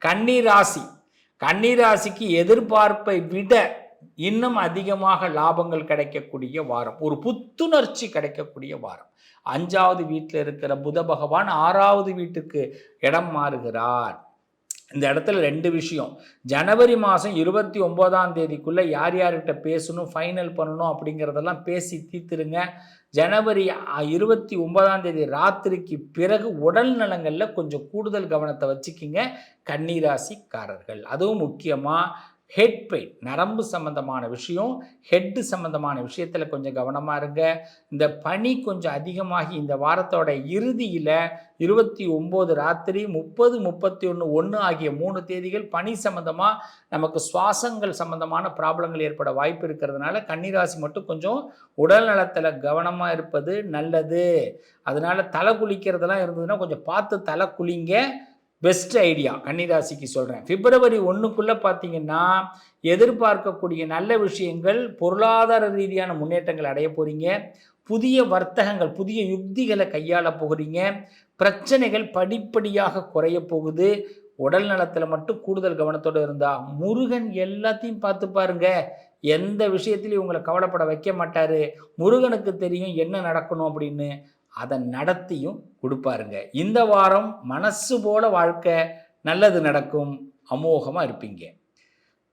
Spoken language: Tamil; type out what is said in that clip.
கன்னிராசி, கன்னிராசிக்கு எதிர்பார்ப்பை விட இன்னும் அதிகமாக லாபங்கள் கிடைக்கக்கூடிய வாரம், ஒரு புத்துணர்ச்சி கிடைக்கக்கூடிய வாரம். 5வது வீட்டில் இருக்கிற புத பகவான் 6வது வீட்டுக்கு இடம் மாறுகிறார். இந்த இடத்துல 2 விஷயம். ஜனவரி மாதம் 29ஆம் தேதிக்குள்ளே யார் யார்கிட்ட பேசணும், ஃபைனல் பண்ணணும் அப்படிங்கிறதெல்லாம் பேசி தீர்த்துருங்க. ஜனவரி 29ஆம் தேதி ராத்திரிக்கு பிறகு உடல் நலங்களில் கொஞ்சம் கூடுதல் கவனத்தை வச்சுக்கிங்க கன்னிராசிக்காரர்கள். அதுவும் முக்கியமாக ஹெட் பெயின், நரம்பு சம்பந்தமான விஷயம், ஹெட்டு சம்பந்தமான விஷயத்தில் கொஞ்சம் கவனமாக இருங்க. இந்த பனி கொஞ்சம் அதிகமாகி இந்த வாரத்தோட இறுதியில் 29 ராத்திரி 30, 31, 1 ஆகிய 3 தேதிகள் பனி சம்பந்தமாக நமக்கு சுவாசங்கள் சம்பந்தமான ப்ராப்ளங்கள் ஏற்பட வாய்ப்பு இருக்கிறதுனால கன்னிராசி மட்டும் கொஞ்சம் உடல் நலத்தில் கவனமாக இருப்பது நல்லது. அதனால் தலை குளிக்கிறதெல்லாம் இருந்ததுன்னா கொஞ்சம் பார்த்து தலை குளிங்க. பெஸ்ட் ஐடியா கன்னிராசிக்கு சொல்கிறேன். பிப்ரவரி 1க்குள்ளே பார்த்தீங்கன்னா எதிர்பார்க்கக்கூடிய நல்ல விஷயங்கள், பொருளாதார ரீதியான முன்னேற்றங்கள் அடைய போகிறீங்க. புதிய வர்த்தகங்கள், புதிய யுக்திகளை கையாள போகிறீங்க. பிரச்சனைகள் படிப்படியாக குறைய போகுது. உடல் நலத்தில் மட்டும் கூடுதல் கவனத்தோடு இருந்தால் முருகன் எல்லாத்தையும் பார்த்து பாருங்க. எந்த விஷயத்திலையும் உங்களை கவலைப்பட வைக்க மாட்டார். முருகனுக்கு தெரியும் என்ன நடக்கணும் அப்படின்னு. அதை நடத்தியும் கொடுப்பாருங்க. இந்த வாரம் மனசு போல வாழ்க்கை, நல்லது நடக்கும், அமோகமாக இருப்பீங்க.